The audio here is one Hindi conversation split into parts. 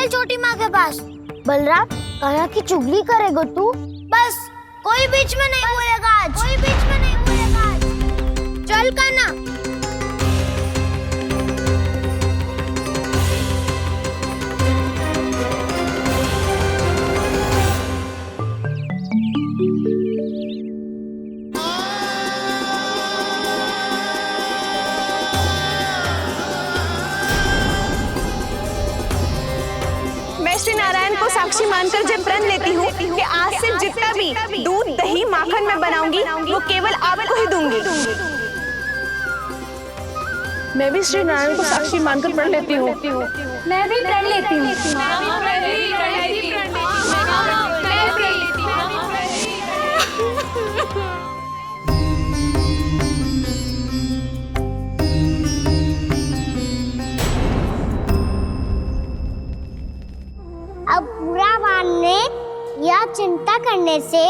चल छोटी माँ के पास। बलराम, कान्हा की चुगली करेगा तू? बस, कोई बीच में नहीं बोलेगा आज। कोई बीच में नहीं बोलेगा आज। चल कान्हा। मैं श्री नारायण को साक्षी मानकर जब प्रण लेती हूँ कि आज से जितना भी दूध दही माखन मैं बनाऊंगी वो केवल आपको ही दूंगी। मैं भी श्री नारायण को साक्षी मानकर प्रण लेती हूँ। मैं भी प्रण लेती हूँ। अब बुरा मानने या चिंता करने से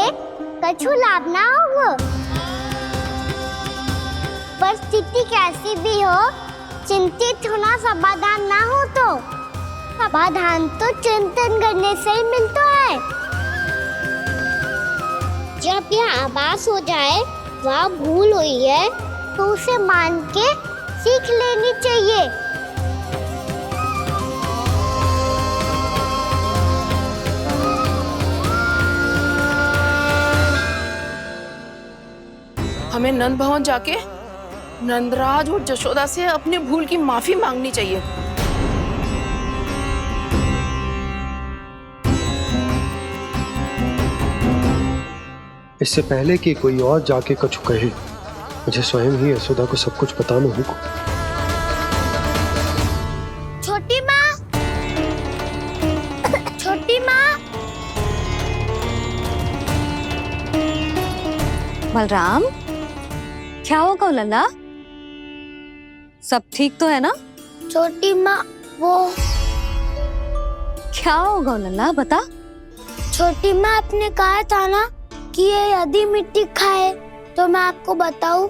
कछु लाभ ना होगा। परिस्थिति कैसी भी हो, चिंतित होना समाधान ना हो तो समाधान तो चिंतन करने से ही मिलता है। जब यह आभास हो जाए वह भूल हुई है तो उसे मान के सीख लेनी चाहिए। हमें नंद भवन जाके नंदराज और जशोदा से अपनी भूल की माफी मांगनी चाहिए। इससे पहले कि कोई और जाके कछु कहे, मुझे स्वयं ही यशोदा को सब कुछ बताना होगा। छोटी माँ, छोटी माँ। बलराम, क्या होगा लल्ला? सब ठीक तो है ना? छोटी माँ, वो क्या होगा लल्ला, बता। छोटी माँ, आपने कहा था ना कि ये यदि मिट्टी खाए तो मैं आपको बताऊं।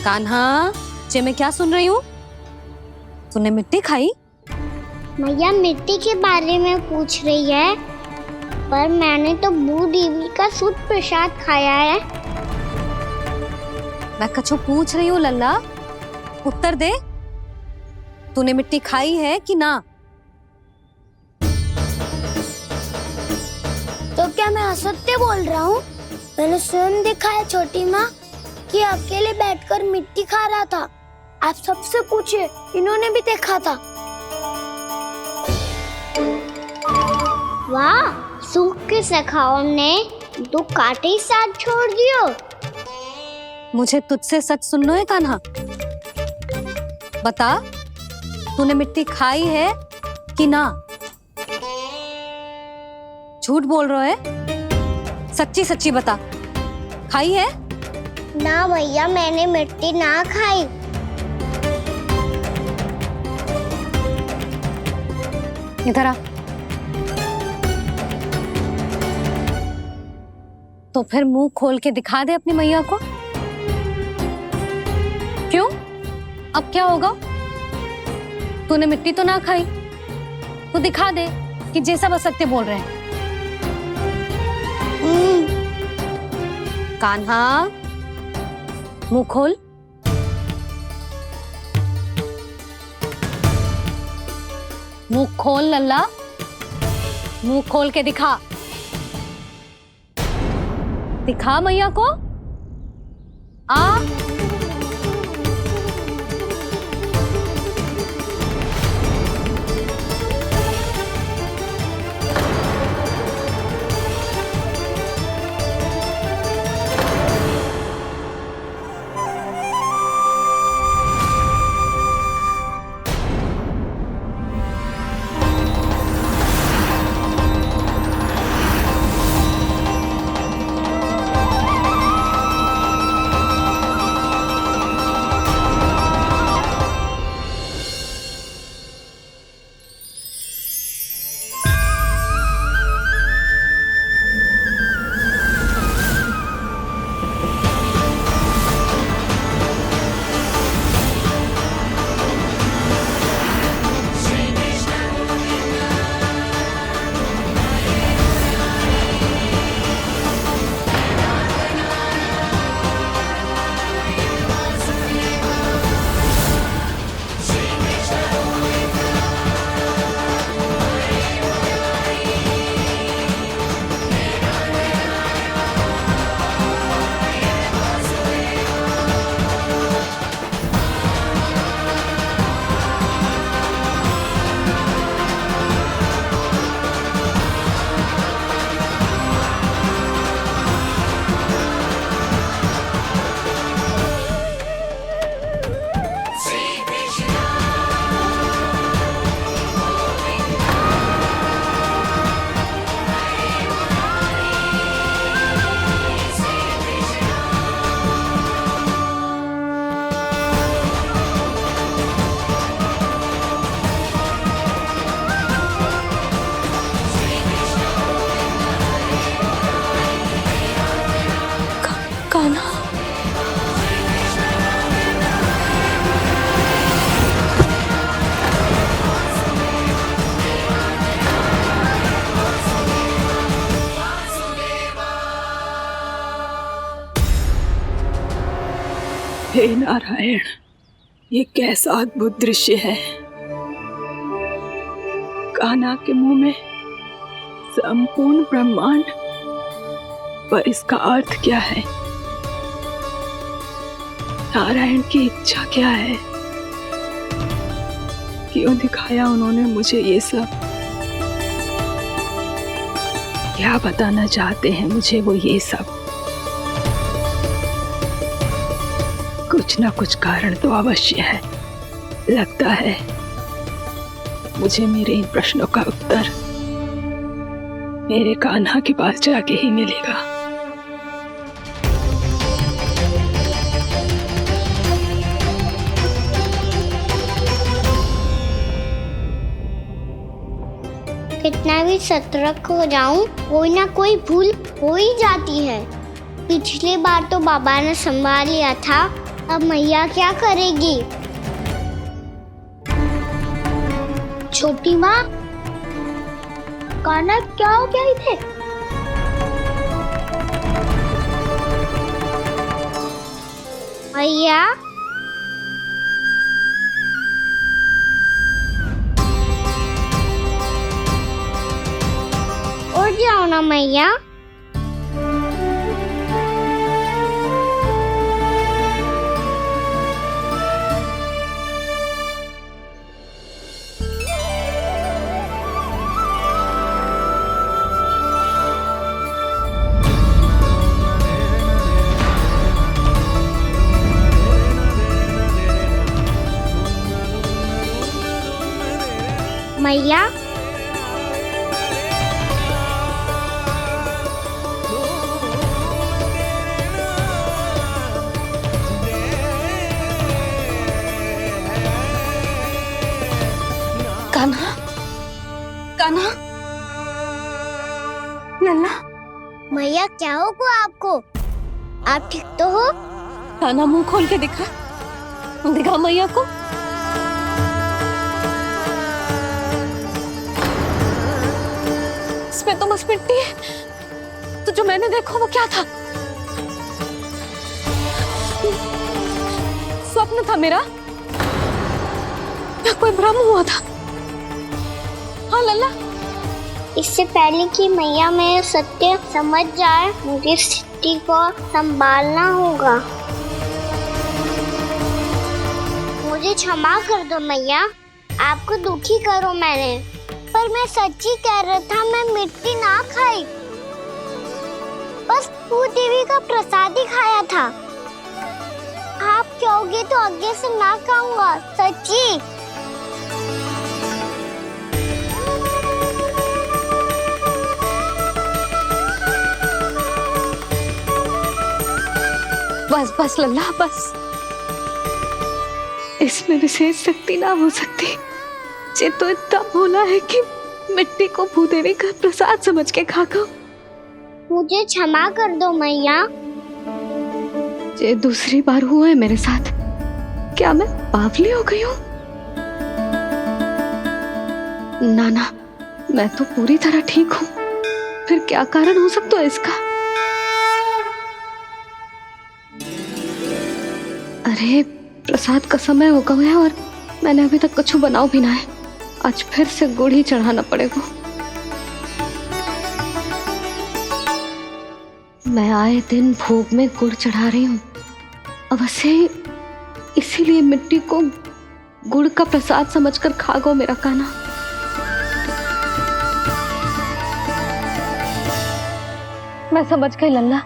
कान्हा, जे मैं क्या सुन रही हूँ? तूने मिट्टी खाई? मैया मिट्टी के बारे में पूछ रही है, पर मैंने तो भू देवी का शुद्ध प्रसाद खाया है। मैं कछु पूछ रही हूँ लल्ला, उत्तर दे। तूने मिट्टी खाई है कि ना? तो क्या मैं असत्य बोल रहा हूँ? मैंने स्वयं देखा है छोटी माँ कि अकेले बैठकर मिट्टी खा रहा था। आप सबसे पूछिए, इन्होंने भी देखा था। वाह, सूख के सखाओं ने दो कांटे ही साथ छोड़ दियो। मुझे तुझसे सच सुनना है कान्हा। बता, तूने मिट्टी खाई है कि ना? झूठ बोल रहा है, सच्ची सच्ची बता, खाई है? ना भैया, मैंने मिट्टी ना खाई। इधर आ। तो फिर मुंह खोल के दिखा दे अपनी मैया को। क्यों? अब क्या होगा? तूने मिट्टी तो ना खाई, तो दिखा दे कि जैसा वो सत्य बोल रहे हैं। कान्हा, मुंह खोल। मुंह खोल लल्ला, मुंह खोल के दिखा। दिखा मैया को। आ हे नारायण, ये कैसा अद्भुत दृश्य है। कान्हा के मुंह में संपूर्ण ब्रह्मांड, पर इसका अर्थ क्या है? नारायण की इच्छा क्या है? क्यों दिखाया उन्होंने मुझे ये सब? क्या बताना चाहते हैं मुझे वो ये सब? कुछ ना कुछ कारण तो अवश्य है। लगता है मुझे मेरे इन प्रश्नों का उत्तर मेरे कान्हा के पास जाके ही मिलेगा। कितना भी सतर्क हो जाऊं, कोई ना कोई भूल हो ही जाती है। पिछली बार तो बाबा ने संभाल लिया था, अब मैया क्या करेगी? छोटी माँ, कान्हा क्या हो गया इधर? मैया, उठ जाओ ना मैया। मैया, कान्हा, कान्हा, लल्ला, मैया क्या होगा आपको? आप ठीक तो हो? कान्हा मुंह खोल के दिखा, दिखा मैया को। इसमें तो बस मिट्टी है, तो जो मैंने देखा वो क्या था? स्वप्न था मेरा या कोई भ्रम हुआ था? हाँ लल्ला, इससे पहले कि मैया मेरे सत्य समझ जाए, मुझे स्थिति को संभालना होगा। मुझे क्षमा कर दो मैया, आपको दुखी करो मैंने, पर मैं सच्ची कह रहा था, मैं मिट्टी ना खाई, बस भू देवी का प्रसाद ही खाया था। आप कहोगे तो आगे से ना खाऊंगा, सच्ची। बस बस लल्ला, बस। इसमें विशेष शक्ति ना हो सकती। जे तो इतना भोला है कि मिट्टी को भूदेवी का प्रसाद समझ के खागा। मुझे क्षमा कर दो मैया। ये दूसरी बार हुआ है मेरे साथ। क्या मैं बावली हो गई हूँ? ना ना, मैं तो पूरी तरह ठीक हूँ। फिर क्या कारण हो सकता है इसका? अरे प्रसाद का समय हो गया है और मैंने अभी तक कुछ बनाओ भी ना है। आज फिर से गुड़ ही चढ़ाना पड़ेगा। मैं आए दिन भोग में गुड़ चढ़ा रही हूँ, अवश्य इसीलिए मिट्टी को गुड़ का प्रसाद समझकर खा गो मेरा कान्हा। मैं समझ गई लल्ला,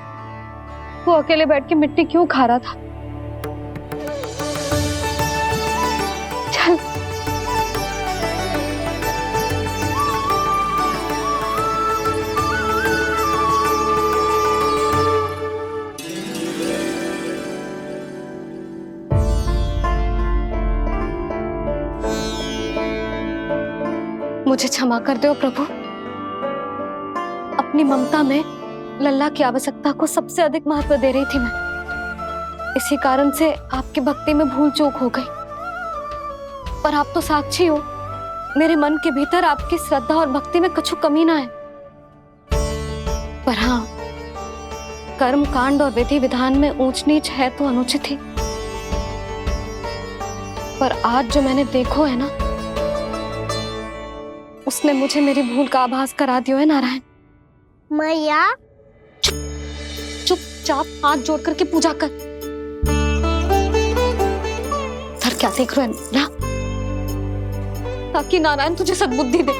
वो अकेले बैठ के मिट्टी क्यों खा रहा था। चल मुझे क्षमा कर दो प्रभु। अपनी ममता में लल्ला की आवश्यकता को सबसे अधिक महत्व दे रही थी मैं। इसी कारण से आपकी भक्ति में भूल चूक हो गई। पर आप तो साक्षी हो, मेरे मन के भीतर आपकी श्रद्धा और भक्ति में कुछ कमी ना है। पर हाँ, कर्म कांड और विधि विधान में ऊंच नीच है तो अनुचित ही। पर आज जो मैंने देखो है ना, उसने मुझे मेरी भूल का आभास करा दियो है नारायण। मैया चुपचाप हाथ जोड़ करके पूजा कर। सर क्या देख रहे हो ना, ताकि नारायण तुझे सद्बुद्धि दे।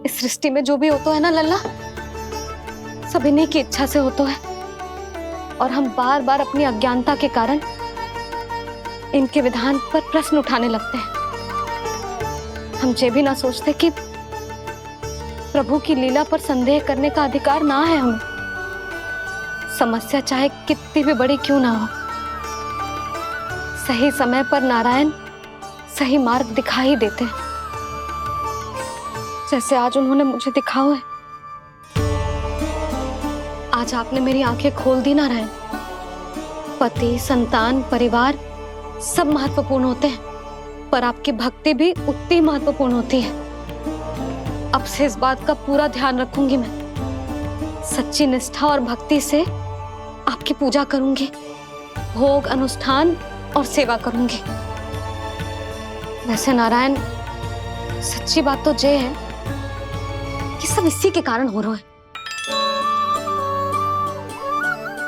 इस सृष्टि में जो भी होता है ना लल्ला, सब इन्हीं की इच्छा से होता है, और हम बार बार अपनी अज्ञानता के कारण इनके विधान पर प्रश्न उठाने लगते हैं। हम ये भी ना सोचते कि प्रभु की लीला पर संदेह करने का अधिकार ना है हमें। समस्या चाहे कितनी भी बड़ी क्यों ना हो, सही समय पर नारायण सही मार्ग दिखा ही देते हैं, जैसे आज उन्होंने मुझे दिखाओ है। आज आपने मेरी आंखें खोल दी नारायण। पति, संतान, परिवार सब महत्वपूर्ण होते हैं, पर आपकी भक्ति भी उतनी महत्वपूर्ण होती है। अब से इस बात का पूरा ध्यान रखूंगी मैं। सच्ची निष्ठा और भक्ति से आपकी पूजा करूंगी, भोग, अनुष्ठान और सेवा करूंगी। वैसे नारायण, सच्ची बात तो ये है कि सब इसी के कारण हो रहा है।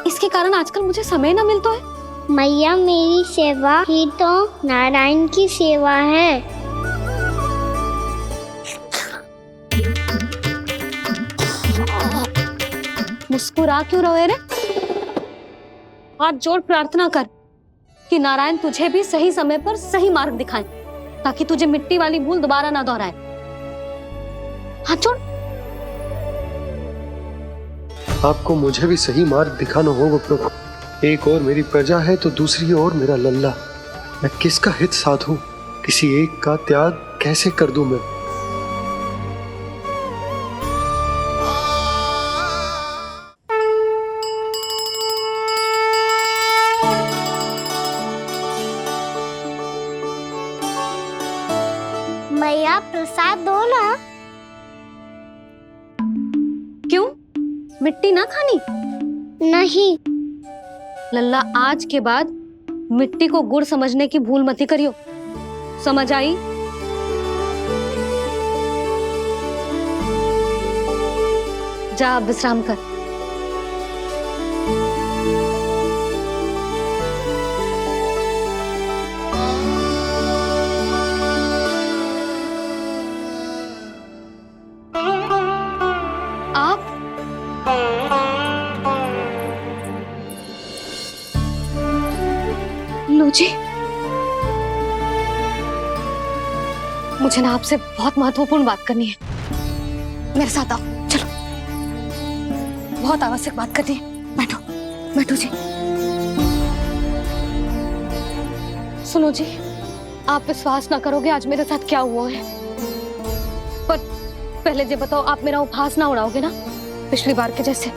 इसके कारण आजकल मुझे समय ना मिलता है। मैया, मेरी सेवा ही तो नारायण की सेवा है। मुस्कुरा क्यों रहे रे? हाथ जोड़ प्रार्थना कर कि नारायण तुझे भी सही समय पर सही मार्ग दिखाएं, ताकि तुझे मिट्टी वाली भूल दोबारा ना दोहराए। हाथ जोड़। आपको मुझे भी सही मार्ग दिखाना होगा प्रभु। एक और मेरी प्रजा है तो दूसरी ओर मेरा लल्ला। मैं किसका हित साधूं? किसी एक का त्याग कैसे कर दूं मैं? मैया, प्रसाद दो ना। क्यों? मिट्टी ना खानी? नहीं। लल्ला, आज के बाद मिट्टी को गुड़ समझने की भूल मत करियो। समझ आई? जा अब विश्राम कर। आप लो जी, मुझे ना आपसे बहुत महत्वपूर्ण बात करनी है। मेरे साथ आओ, चलो। बहुत आवश्यक बात करनी है। बैठो, बैठो जी। सुनो जी, आप विश्वास ना करोगे आज मेरे साथ क्या हुआ है। पर पहले ये बताओ, आप मेरा उपहास ना उड़ाओगे ना, पिछली बार के जैसे?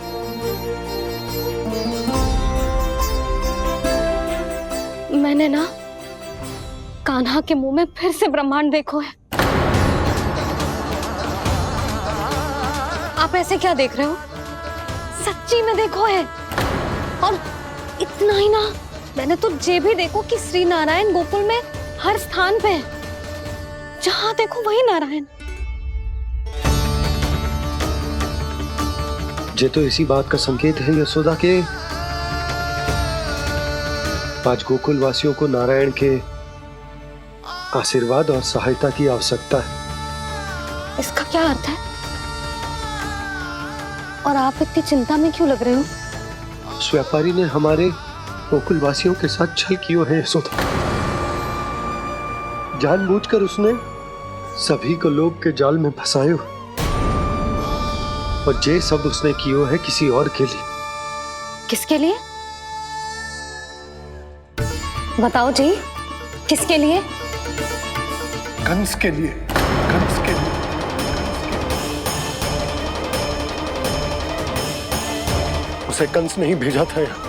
मैंने ना कान्हा के मुंह में फिर से ब्रह्मांड देखो है। आप ऐसे क्या देख रहे हो? सच्ची में देखो है। और इतना ही ना, मैंने तो ये भी देखो कि श्री नारायण गोकुल में हर स्थान पे है। जहां देखो वही नारायण। ये तो इसी बात का संकेत है यशोदा के आज गोकुल वासियों को नारायण के आशीर्वाद और सहायता की आवश्यकता है। इसका क्या अर्थ है? और आप इतनी चिंता में क्यों लग रहे हो? उस व्यापारी ने हमारे गोकुल वासियों के साथ छल किया है यशोदा। जानबूझकर उसने सभी को लोभ के जाल में फंसायो, और ये सब उसने किया है किसी और के लिए। किसके लिए? बताओ जी, किसके लिए? कंस के लिए। कंस के लिए। उसे कंस नहीं भेजा था यहाँ।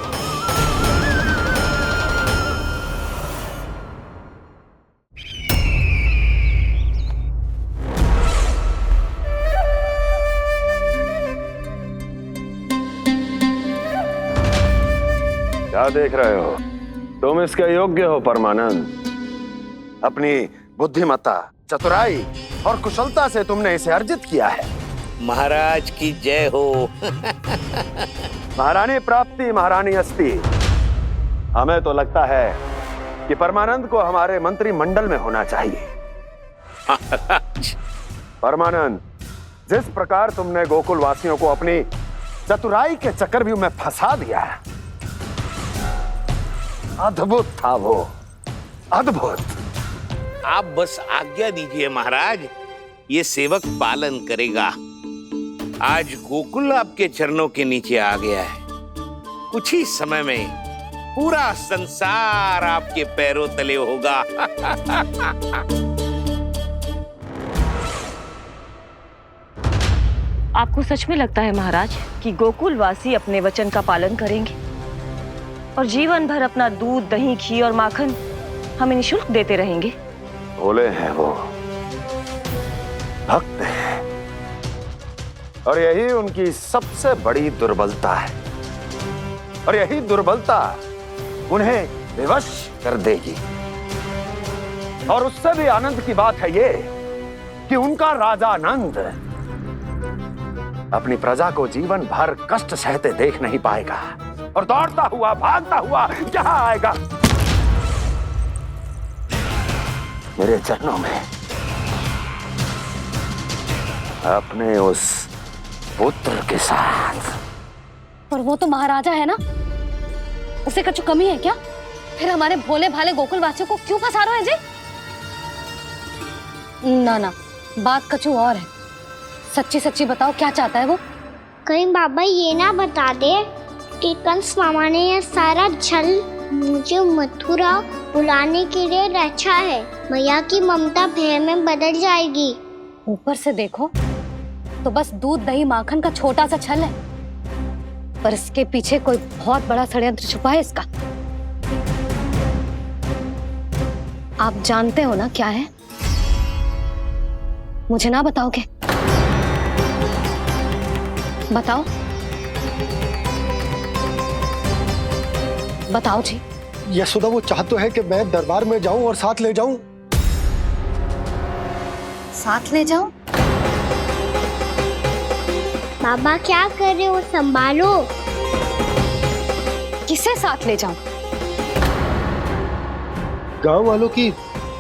क्या देख रहे हो? तुम इसके योग्य हो परमानंद। अपनी बुद्धिमत्ता, चतुराई और कुशलता से तुमने इसे अर्जित किया है। महाराज की जय हो। महारानी प्राप्ति महारानी अस्ति। हमें तो लगता है कि परमानंद को हमारे मंत्रिमंडल में होना चाहिए। परमानंद, जिस प्रकार तुमने गोकुल वासियों को अपनी चतुराई के चक्रव्यूह में फंसा दिया है, अद्भुत था वो, अद्भुत। आप बस आज्ञा दीजिए महाराज, ये सेवक पालन करेगा। आज गोकुल आपके चरणों के नीचे आ गया है। कुछ ही समय में पूरा संसार आपके पैरों तले होगा। आपको सच में लगता है महाराज कि गोकुल वासी अपने वचन का पालन करेंगे और जीवन भर अपना दूध, दही, घी और माखन हमें निःशुल्क देते रहेंगे? भोले हैं वो, भक्त हैं, और यही उनकी सबसे बड़ी दुर्बलता है। और यही दुर्बलता उन्हें विवश कर देगी। और उससे भी आनंद की बात है ये कि उनका राजा नंद अपनी प्रजा को जीवन भर कष्ट सहते देख नहीं पाएगा और दौड़ता हुआ, भागता हुआ यहाँ आएगा मेरे चरणों में, अपने उस पुत्र के साथ। पर वो तो महाराजा है ना, उसे कुछ कमी है क्या? फिर हमारे भोले भाले गोकुल वासियों को क्यों फंसा रहे हैं जी? ना ना, बात कछु और है। सच्ची सच्ची बताओ, क्या चाहता है वो? कहीं बाबा ये ना बता दे कि कंस मामा ने यह सारा छल मुझे मथुरा बुलाने के लिए रचा है। मैया की ममता भय में बदल जाएगी। ऊपर से देखो तो बस दूध, दही, माखन का छोटा सा छल है, पर इसके पीछे कोई बहुत बड़ा षड्यंत्र छुपा है इसका। आप जानते हो ना क्या है? मुझे ना बताओगे? बताओ बताओ जी। यशोदा, वो चाह तो है कि मैं दरबार में जाऊं और साथ ले जाऊं। साथ ले जाऊं? बाबा क्या कर रहे हो, संभालो। किसे साथ ले जाऊं? गांव वालों की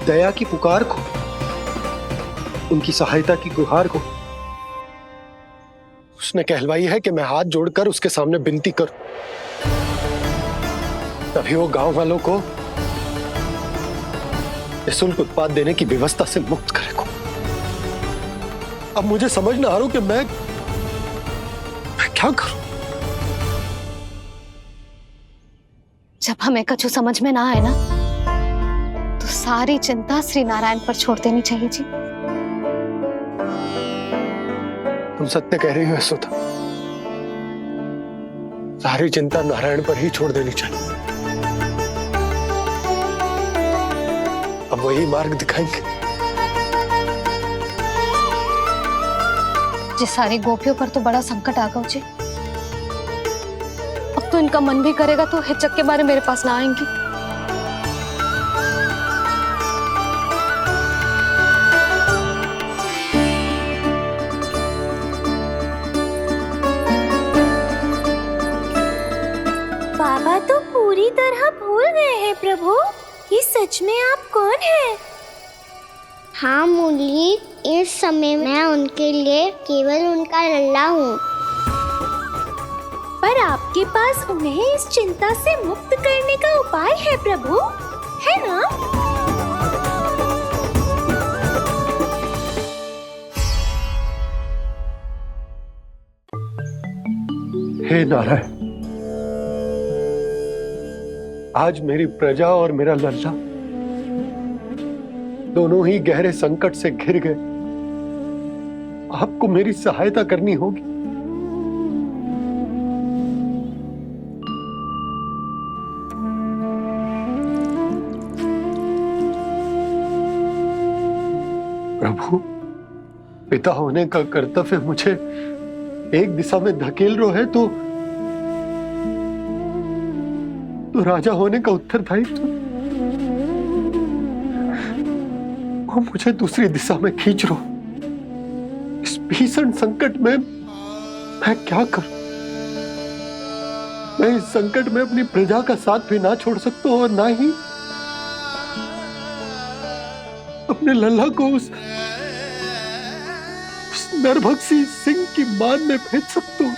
दया की पुकार को, उनकी सहायता की गुहार को। उसने कहलवाई है कि मैं हाथ जोड़कर उसके सामने विनती करूं, तभी वो गांव वालों को निःशुल्क उत्पाद देने की व्यवस्था से मुक्त करेगा। अब मुझे समझ ना आ रहा कि मैं क्या करूं। जब हमें कछु समझ में ना आए ना, तो सारी चिंता श्री नारायण पर छोड़ देनी चाहिए जी। तुम सत्य कह रही हो यशोदा, सारी चिंता नारायण पर ही छोड़ देनी चाहिए। अब वही मार्ग दिखाएंगे। जी सारी गोपियों पर तो बड़ा संकट आ गया जी। अब तो इनका मन भी करेगा तो हिचक के बारे मेरे पास ना आएंगी। बाबा तो पूरी तरह भूल गए हैं प्रभु, ये सच में आप कौन हैं? हाँ मुरली, इस समय मैं उनके लिए केवल उनका लल्ला हूँ। पर आपके पास उन्हें इस चिंता से मुक्त करने का उपाय है प्रभु, है ना? हे नारायण, आज मेरी प्रजा और मेरा लल्ला दोनों ही गहरे संकट से घिर गए। आपको मेरी सहायता करनी होगी। प्रभु, पिता होने का कर्तव्य मुझे एक दिशा में धकेल रो है तो तो राजा होने का उत्तरदायित्व वो मुझे दूसरी दिशा में खींच रहा। इस भीषण संकट में मैं क्या करूं? मैं इस संकट में अपनी प्रजा का साथ भी ना छोड़ सकता हूं और ना ही अपने लल्ला को उस नरभक्षी सिंह की मान में भेज सकता हूं।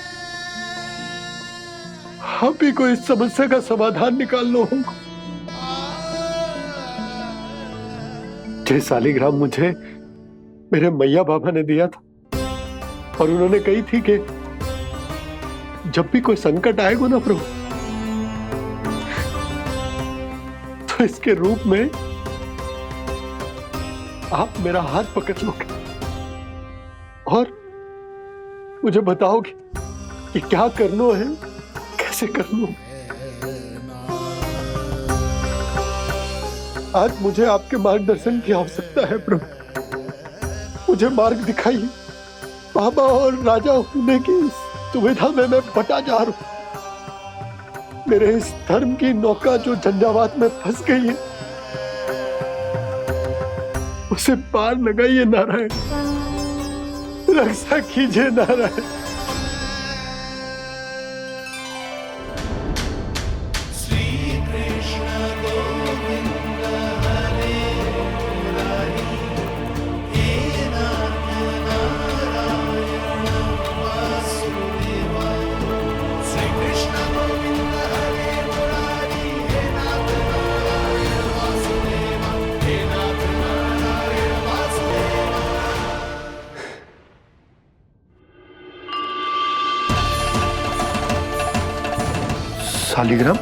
आप ही को इस समस्या का समाधान निकालना होगा। जय शालिग्राम मुझे मेरे मैया बाबा ने दिया था और उन्होंने कही थी कि जब भी कोई संकट आएगा ना प्रभु, तो इसके रूप में आप मेरा हाथ पकड़ लोगे और मुझे बताओगे कि क्या करना है, कैसे करना है। आज मुझे आपके मार्गदर्शन की आवश्यकता है प्रभु। मुझे मार्ग दिखाइए। बाबा और राजा होने की दुविधा में मैं बटा जा रहा हूं। मेरे इस धर्म की नौका जो झंझावात में फंस गई है, उसे पार लगाइए नारायण, रक्षा कीजिए नारायण। शालिग्राम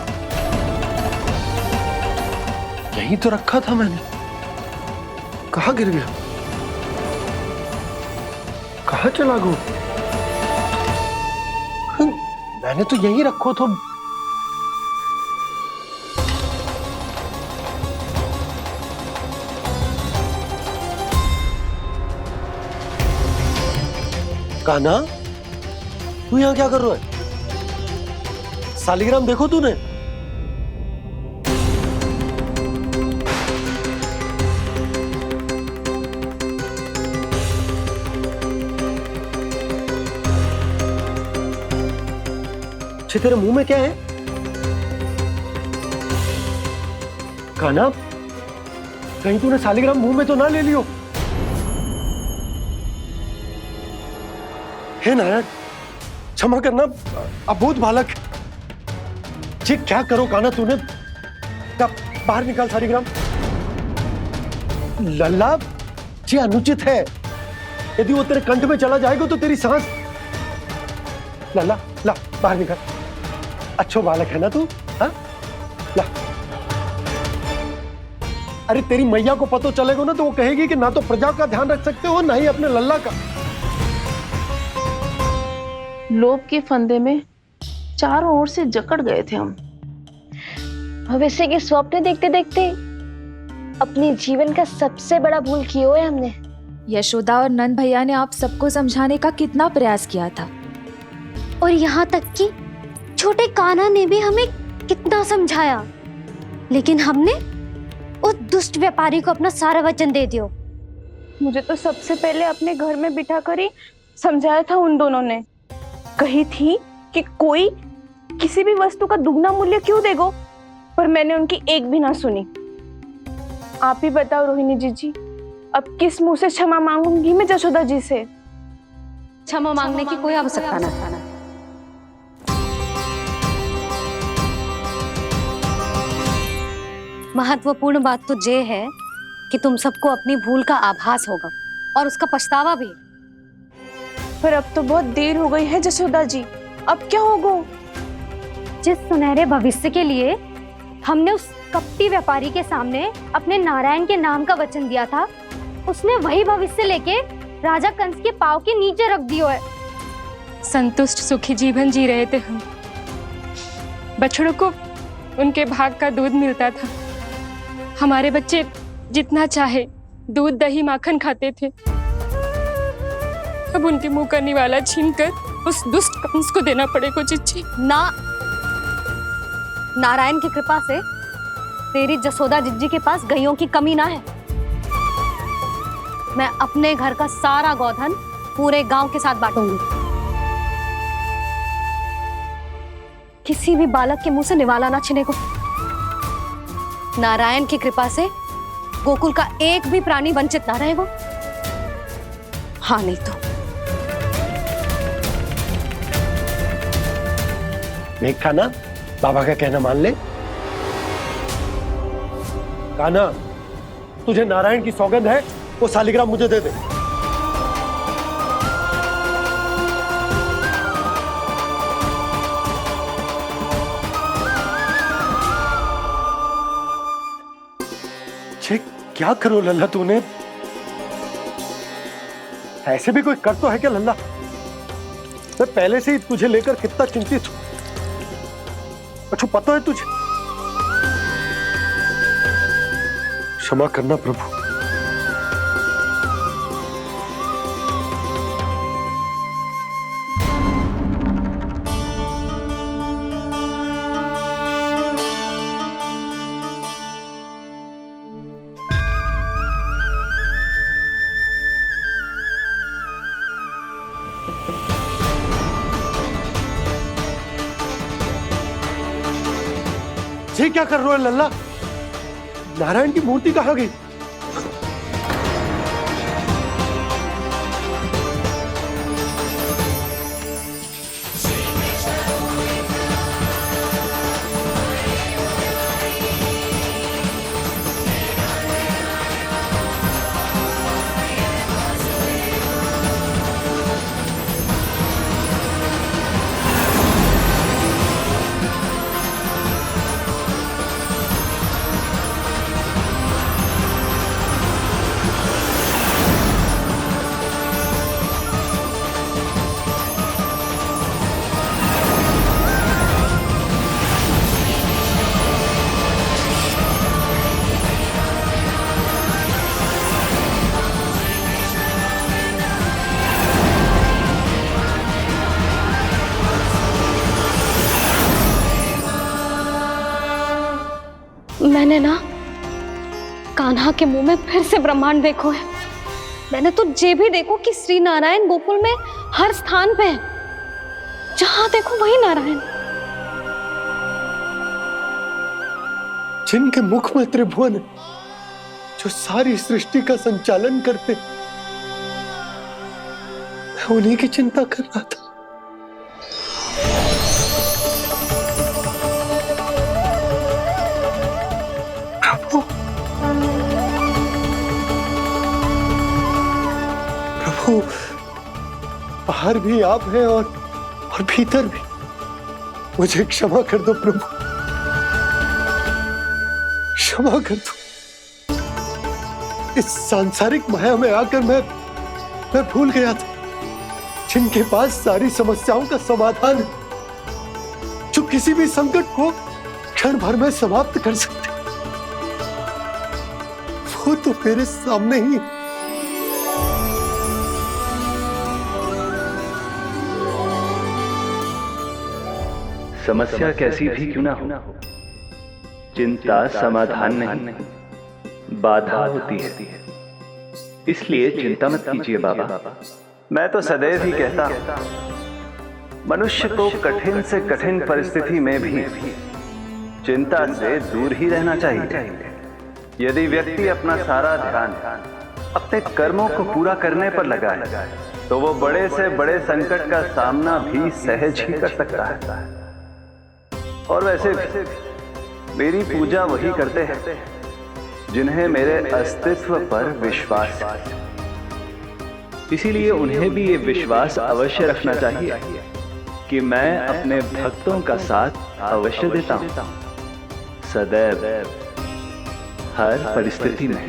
यहीं तो रखा था मैंने, कहाँ गिर गया? कहाँ चला गया? मैंने तो यहीं रखो तो। कान्हा, तू यहाँ क्या कर रहा है? शालिग्राम देखो तूने? तेरे मुंह में क्या है? कान्हा, कहीं तूने शालिग्राम मुंह में तो ना ले लियो? हे नारायण, क्षमा करना, अबोध बालक। जी क्या करो कान्हा तूने? क्या बाहर निकाल शालिग्राम। लल्ला, जी अनुचित है। यदि वो तेरे कंठ में चला जाएगा तो तेरी सांस। लल्ला, ला बाहर निकाल। अच्छो बालक है ना तू? हाँ, ला। अरे तेरी मैया को पता चलेगा ना तो वो कहेगी कि ना तो प्रजा का ध्यान रख सकते हो ना ही अपने लल्ला का। लोभ के फंदे में चारों ओर से जकड़ गए थे हम। भविष्य के स्वप्न देखते देखते अपने जीवन का सबसे बड़ा भूल किया है हमने। यशोदा और नंद भैया ने आप सबको समझाने का कितना प्रयास किया था, और यहाँ तक कि छोटे कान्हा ने भी हमें कितना समझाया, लेकिन हमने उस दुष्ट व्यापारी को अपना सारा वचन दे दिया। मुझे तो सबसे पहले अपने घर में बिठा कर ही समझाया था उन दोनों ने। कही थी कि कोई किसी भी वस्तु का दुगना मूल्य क्यों देगो, पर मैंने उनकी एक भी ना सुनी। आप ही बताओ रोहिणी जी, अब किस मुंह से क्षमा मांगूंगी मैं जशोदा जी से? क्षमा मांगने की कोई आवश्यकता ना था। महत्वपूर्ण बात तो ये है कि तुम सबको अपनी भूल का आभास होगा और उसका पछतावा भी। पर अब तो बहुत देर हो गई है जशोदा जी, अब क्या होगा? जिस सुनहरे भविष्य के लिए हमने उस कपटी व्यापारी के सामने अपने नारायण के नाम का वचन दिया था, उसने वही भविष्य लेके राजा कंस के पांव के नीचे रख दिया है। संतुष्ट सुखी जीवन जी रहे थे हम। बछड़ों को उनके भाग का दूध मिलता था। हमारे बच्चे जितना चाहे दूध दही माखन खाते थे। अब उनके मुंह का निवाला छीनकर उस दुष्ट कंस को देना पड़ेगा। चिच्ची ना, नारायण की कृपा से तेरी जसोदा जिज्जी के पास गायों की कमी ना है। मैं अपने घर का सारा गोधन पूरे गांव के साथ बांटूंगी। किसी भी बालक के मुंह से निवाला ना छिने को। नारायण की कृपा से गोकुल का एक भी प्राणी वंचित ना रहेगा। हाँ नहीं तो देख कान्हा, बाबा का कहना मान ले। कान्हा, तुझे नारायण की सौगंध है, वो शालिग्राम मुझे दे दे। छे, क्या करो लल्ला तूने? ऐसे भी कोई कर तो है क्या लल्ला? मैं पहले से ही तुझे लेकर कितना चिंतित हूं। अच्छा पता है तुझे? क्षमा करना प्रभु। ये क्या कर रहे हो लल्ला? नारायण की मूर्ति कहाँ गई? मैंने ना कान्हा के मुंह में फिर से ब्रह्मांड देखो है। मैंने तो ये भी देखो कि श्री नारायण गोकुल में हर स्थान पे है। जहां देखो वही नारायण। जिनके मुख में त्रिभुवन है, जो सारी सृष्टि का संचालन करते, मैं उन्हीं की चिंता कर रहा था। प्रभु, प्रभु, बाहर भी आप हैं और भीतर भी। मुझे क्षमा कर दो प्रभु, क्षमा कर दो। इस सांसारिक माया में आकर मैं भूल गया था जिनके पास सारी समस्याओं का समाधान है, जो किसी भी संकट को क्षण भर में समाप्त कर सकते, वो तो मेरे सामने ही। समस्या कैसी भी क्यों ना हो, चिंता समाधान नहीं, बाधा होती है। इसलिए चिंता मत कीजिए बाबा। मैं तो सदैव ही कहता हूं, मनुष्य को कठिन से कठिन परिस्थिति में भी चिंता से दूर ही रहना चाहिए। यदि व्यक्ति अपना सारा ध्यान अपने कर्मों को पूरा करने पर लगाए, तो वो बड़े से बड़े संकट का सामना भी सहज ही कर सकता है। और वैसे भी मेरी पूजा वही करते हैं जिन्हें मेरे अस्तित्व पर विश्वास है। इसीलिए उन्हें भी ये विश्वास अवश्य रखना चाहिए कि मैं अपने भक्तों का साथ अवश्य देता हूं, सदैव, हर परिस्थिति में।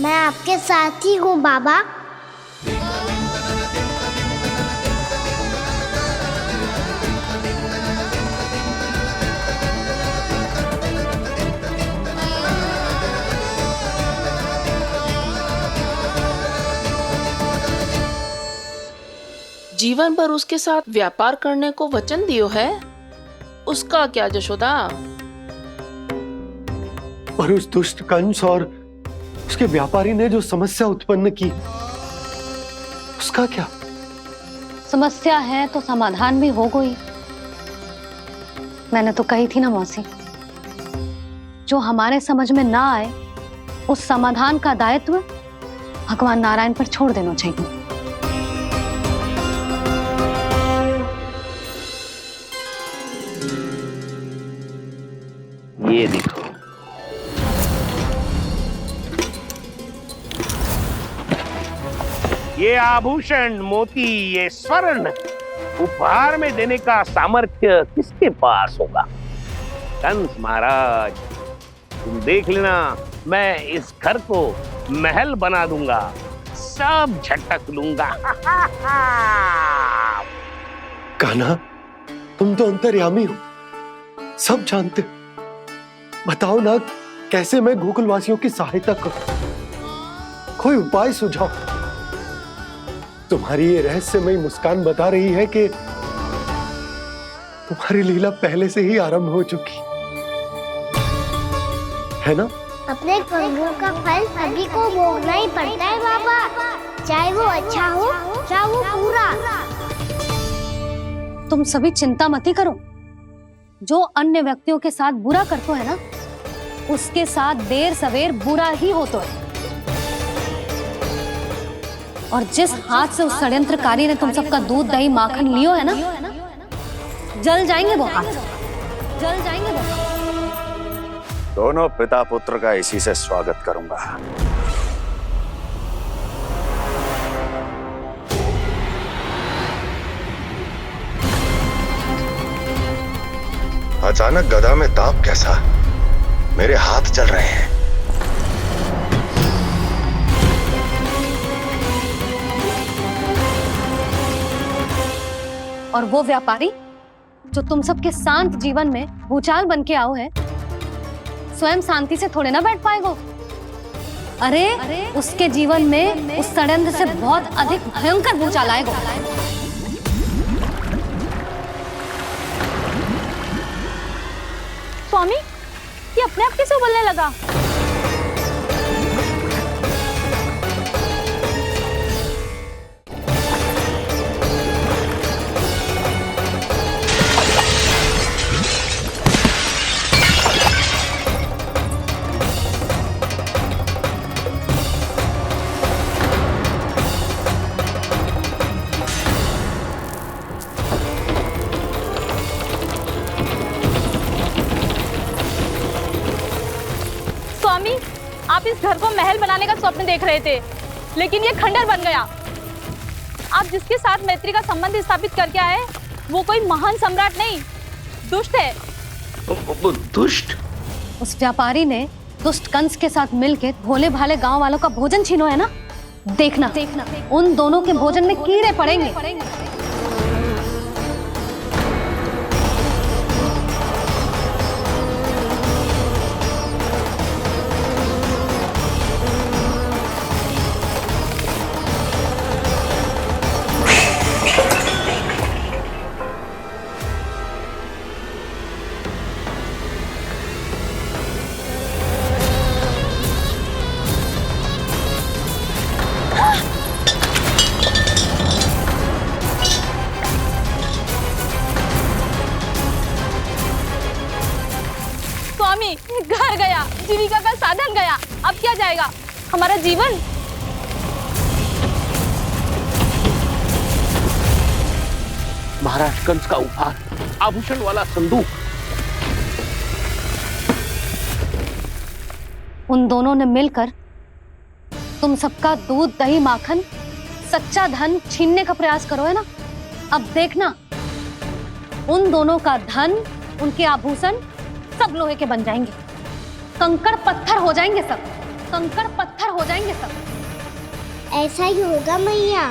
मैं आपके साथ ही हूँ बाबा। जीवन भर उसके साथ व्यापार करने को वचन दियो है, उसका क्या जशोदा? और उस दुष्ट कंस और उसके व्यापारी ने जो समस्या उत्पन्न की, उसका क्या? समस्या है तो समाधान भी हो गई। मैंने तो कही थी ना मौसी, जो हमारे समझ में ना आए उस समाधान का दायित्व भगवान नारायण पर छोड़ देना चाहिए। ये देखो, ये आभूषण, मोती, ये स्वर्ण उपहार में देने का सामर्थ्य किसके पास होगा? कंस महाराज, तुम देख लेना, मैं इस घर को महल बना दूंगा, सब झटक लूंगा। कान्हा, तुम तो अंतर्यामी हो, सब जानते। बताओ ना, कैसे मैं गोकुलवासियों की सहायता करूं? कोई उपाय सुझाओ। तुम्हारी ये रहस्यमयी मुस्कान बता रही है कि तुम्हारी लीला पहले से ही आरंभ हो चुकी है ना? अपने कर्मों का फल सभी को भोगना ही पड़ता है बाबा, चाहे वो अच्छा हो चाहे वो बुरा। तुम सभी चिंता मत ही करो। जो अन्य व्यक्तियों के साथ बुरा करते है ना, उसके साथ देर सवेर बुरा ही होता है। और जिस हाथ से उस षड्यंत्रकारी ने तुम सबका दूध दही माखन लियो है ना, जल जाएंगे वो हाथ, जल जाएंगे वो हाथ। दोनों पिता पुत्र का इसी से स्वागत करूंगा। अचानक गदा में ताप कैसा? मेरे हाथ जल रहे हैं। और वो व्यापारी जो तुम सबके शांत जीवन में भूचाल बन के आओ है, स्वयं शांति से थोड़े ना बैठ पाएगो। अरे उसके जीवन में उस षड्यंत्र से बहुत अधिक भयंकर भूचाल आएगा। स्वामी, ये अपने आप कैसे उबलने लगा? स्वामी, आप इस घर को महल बनाने का स्वप्न देख रहे थे, लेकिन ये खंडर बन गया। आप जिसके साथ मैत्री का संबंध स्थापित करके आए, वो कोई महान सम्राट नहीं, दुष्ट है। दुष्ट? उस व्यापारी ने दुष्ट कंस के साथ मिलकर भोले भाले गांव वालों का भोजन छीनो है ना, देखना उन दोनों के भोजन में कीड़े पड़ेंगे। घर गया, जीविका का साधन गया, अब क्या जाएगा हमारा जीवन? महाराज कंस का उपहार, आभूषण वाला संदूक। उन दोनों ने मिलकर तुम सबका दूध दही माखन सच्चा धन छीनने का प्रयास करो है ना। अब देखना उन दोनों का धन, उनके आभूषण सब लोहे के बन जाएंगे, कंकड़ पत्थर हो जाएंगे सब, कंकड़ पत्थर हो जाएंगे सब। ऐसा ही होगा मैया।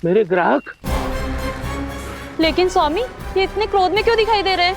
मेरे ग्राहक? लेकिन स्वामी, ये इतने क्रोध में क्यों दिखाई दे रहे हैं?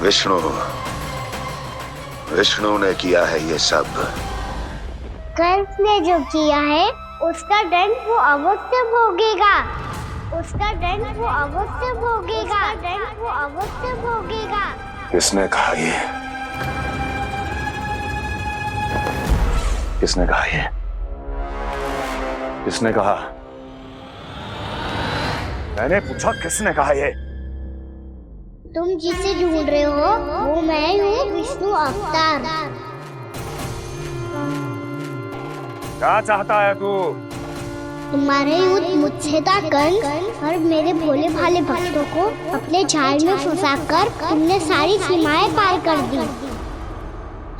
विष्णु विष्णु ने किया है ये सब। कंस ने जो किया है उसका दंड वो अवश्य भोगेगा। उसका दंड वो अवश्य भोगेगा। दंड वो अवश्य भोगेगा। किसने कहा ये? किसने कहा ये? किसने कहा? मैंने पूछा किसने कहा ये? तुम जिसे ढूंढ रहे हो वो मैं हूँ, विष्णु अवतार। क्या चाहता है तू? तुम्हारे युद्ध मुझसे था कंस, और मेरे भोले भाले भक्तों को अपने जाल में फंसाकर तुमने सारी सीमाएं पार कर दी।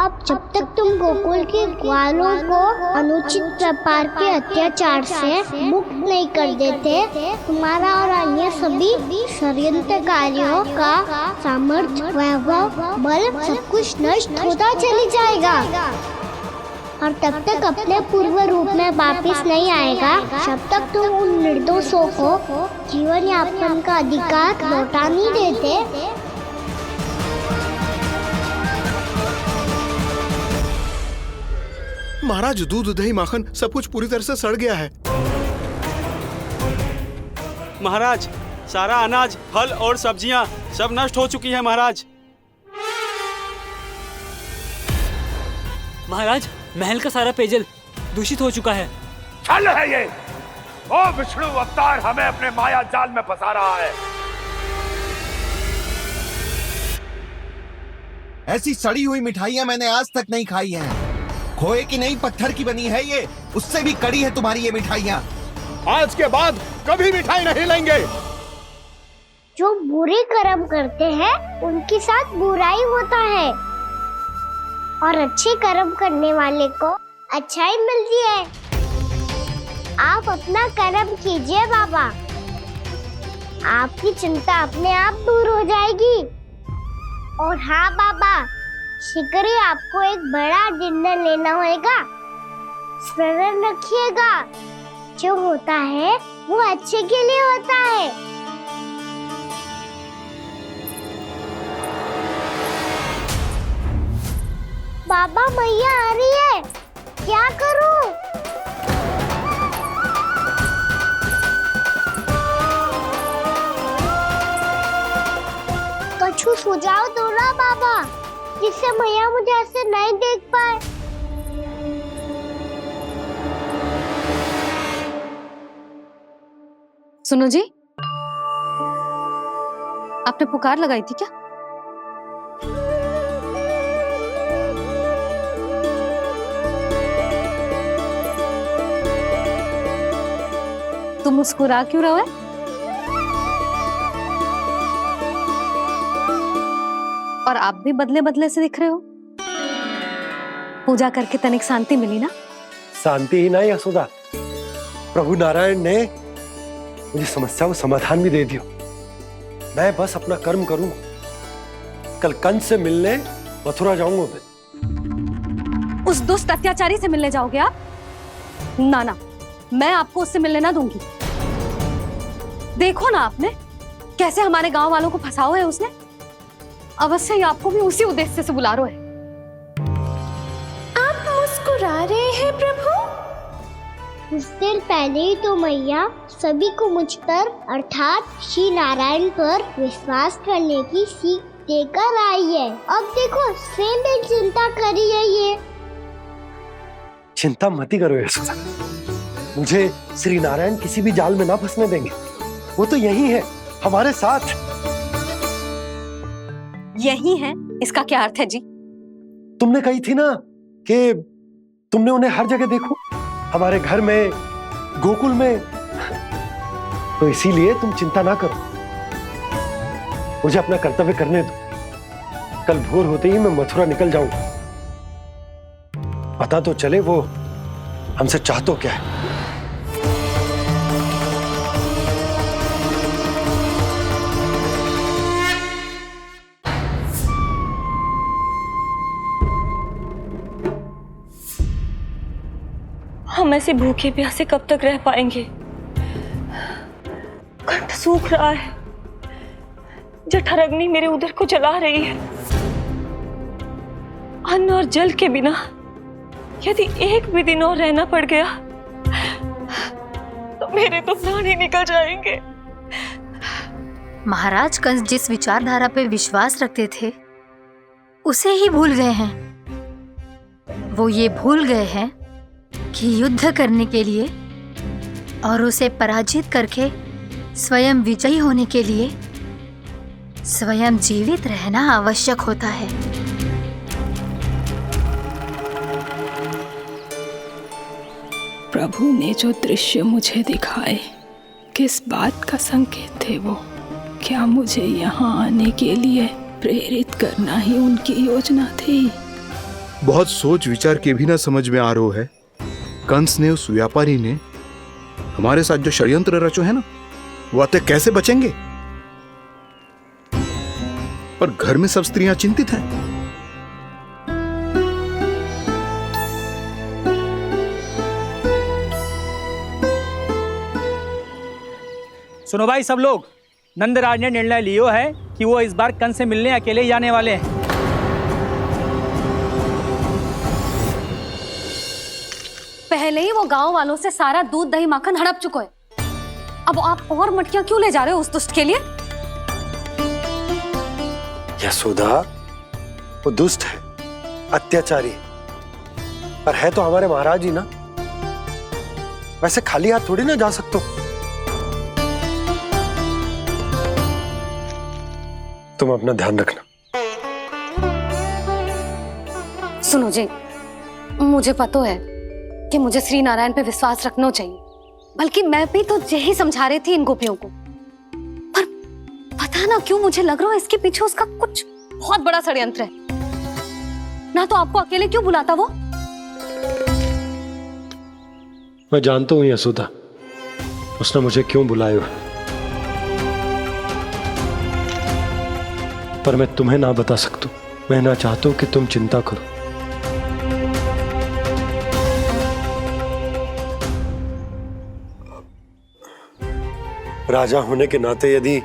अब जब तक तुम गोकुल के ग्वालों को अनुचित प्रकार के अत्याचार से मुक्त नहीं कर देते, तुम्हारा और अन्य सभी षड्यंत्रकारियों का सामर्थ्य, वैभव, बल सब कुछ नष्ट होता चली जाएगा। और तब तक अपने पूर्व रूप में वापस नहीं आएगा जब तक तुम उन निर्दोषों को जीवन यापन का अधिकार लौटा नहीं देते। महाराज, दूध दही माखन सब कुछ पूरी तरह से सड़ गया है। महाराज, सारा अनाज, फल और सब्जियां सब नष्ट हो चुकी हैं महाराज। महाराज, महल का सारा पेयजल दूषित हो चुका है। छल है ये। ओ विष्णु अवतार हमें अपने माया जाल में फंसा रहा है। ऐसी सड़ी हुई मिठाइयां मैंने आज तक नहीं खाई हैं। खोए की नहीं, पत्थर की बनी है ये, उससे भी कड़ी है तुम्हारी ये मिठाइयां। आज के बाद कभी मिठाई नहीं लेंगे। जो बुरे कर्म करते हैं उनके साथ बुराई होता है, और अच्छे कर्म करने वाले को अच्छाई मिलती है। आप अपना कर्म कीजिए बाबा, आपकी चिंता अपने आप दूर हो जाएगी। और हाँ बाबा, शीघ्र ही आपको एक बड़ा निर्णय लेना होगा। स्मरण रखिएगा, जो होता है वो अच्छे के लिए होता है। बाबा, मैया आ रही है, क्या करूं? कुछ सुझाव दो ना बाबा, जिससे मैया मुझे ऐसे नहीं देख पाए। सुनो जी, आपने पुकार लगाई थी क्या? तुम मुस्कुरा क्यों रहे हो? और आप भी बदले बदले से दिख रहे हो। पूजा करके तनिक शांति मिली ना? शांति ही नहीं यशोदा, प्रभु नारायण ने मुझे समस्या को समाधान भी दे दिया। मैं बस अपना कर्म करूंगा। कल कंस से मिलने मथुरा जाऊंगा मैं। उस दुष्ट अत्याचारी से मिलने जाओगे आप? ना ना, मैं आपको उससे मिलने ना दूंगी। देखो ना आपने कैसे हमारे गांव वालों को फंसाओ है उसने। अवश्य ही आपको भी उसी उद्देश्य से बुला रहा है। आप मुस्कुरा रहे हैं प्रभु? कुछ देर पहले ही तो मैया सभी को मुझ पर अर्थात श्री नारायण पर विश्वास करने की सीख देकर आई है। अब देखो स्वयं भी चिंता करी है ये। चिंता मत करो यशोदा, मुझे श्री नारायण किसी भी जाल में ना फंसने देंगे। वो तो यही है हमारे साथ। यही है, इसका क्या अर्थ है जी? तुमने कही थी ना कि तुमने उन्हें हर जगह देखो, हमारे घर में, गोकुल में। तो इसीलिए तुम चिंता ना करो, मुझे अपना कर्तव्य करने दो। कल भोर होते ही मैं मथुरा निकल जाऊंगा। पता तो चले वो हमसे चाहतो क्या है। हम ऐसे भूखे प्यासे कब तक रह पाएंगे? कंठ सूख रहा है, जठराग्नि मेरे उदर को जला रही है। अन्न और जल के बिना यदि एक भी दिन और रहना पड़ गया तो मेरे तो प्राण ही निकल जाएंगे। महाराज कंस जिस विचारधारा पे विश्वास रखते थे उसे ही भूल गए हैं। वो ये भूल गए हैं कि युद्ध करने के लिए और उसे पराजित करके स्वयं विजयी होने के लिए स्वयं जीवित रहना आवश्यक होता है। प्रभु ने जो दृश्य मुझे दिखाए किस बात का संकेत थे वो? क्या मुझे यहाँ आने के लिए प्रेरित करना ही उनकी योजना थी? बहुत सोच विचार के भी ना समझ में आ रहा है। कंस ने, उस व्यापारी ने हमारे साथ जो षड्यंत्र रचो है ना, वो आते कैसे बचेंगे? पर घर में सब स्त्रियां चिंतित हैं। सुनो भाई सब लोग, नंदराज ने निर्णय लियो है कि वो इस बार कंस से मिलने अकेले ही जाने वाले हैं। पहले ही वो गांव वालों से सारा दूध दही माखन हड़प चुका है। अब आप और मटकियां क्यों ले जा रहे हो उस दुष्ट के लिए? यशोदा, वो दुष्ट है, अत्याचारी, पर है तो हमारे महाराज ही ना। वैसे खाली हाथ थोड़ी ना जा सकते हो। तुम अपना ध्यान रखना। सुनो जी, मुझे पता है कि मुझे श्री नारायण पे विश्वास रखना चाहिए, बल्कि मैं भी तो यही समझा रही थी इन गोपियों को। पर पता ना क्यों मुझे लग रहा है इसके पीछे उसका कुछ बहुत बड़ा षड्यंत्र है। ना तो आपको अकेले क्यों बुलाता वो? मैं जानता हूं यशोदा, उसने मुझे क्यों बुलाया, पर मैं तुम्हें ना बता सकता। मैं ना चाहता हूं कि तुम चिंता करो। राजा होने के नाते यदि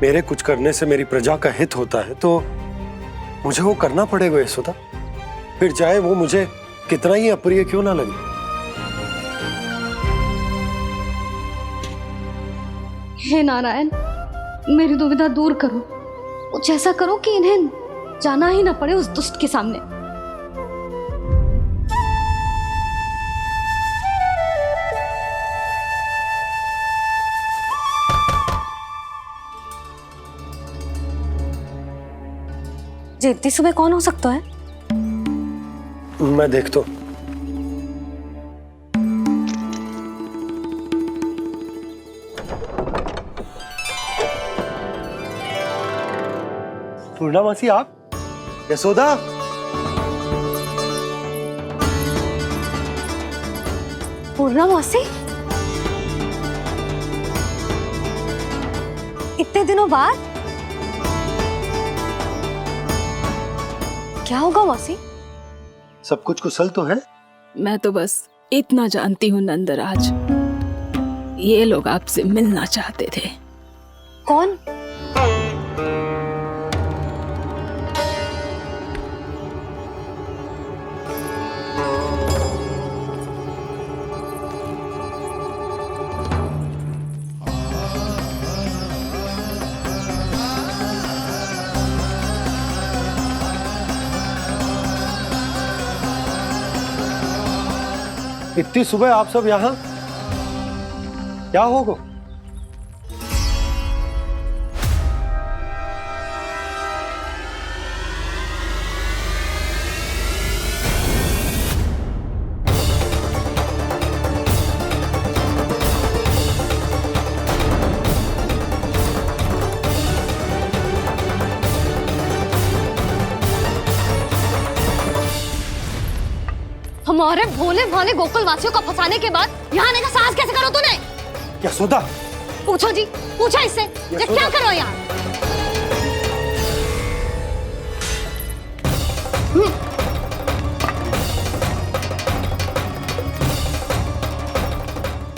मेरे कुछ करने से मेरी प्रजा का हित होता है तो मुझे वो करना पड़ेगा यशोदा, फिर चाहे वो मुझे कितना ही अप्रिय क्यों ना लगे। हे नारायण, मेरी दुविधा दूर करो। कुछ ऐसा करो कि इन्हें जाना ही ना पड़े उस दुष्ट के सामने। जी, इतनी सुबह कौन हो सकता है? मैं देखता हूं। पूर्णा मासी, आप? यशोदा, पूर्णा मासी, इतने दिनों बाद? क्या होगा मासी? सब कुछ कुशल तो है? मैं तो बस इतना जानती हूँ नंदराज, ये लोग आपसे मिलना चाहते थे। कौन? इतनी सुबह आप सब यहाँ? क्या होगा? हमारे भोले भाले गोकुल वासियों को फंसाने के बाद यहाँ आने का साहस कैसे करो तूने? यशोदा, पूछो जी, पूछो इससे, ये क्या करो यहाँ?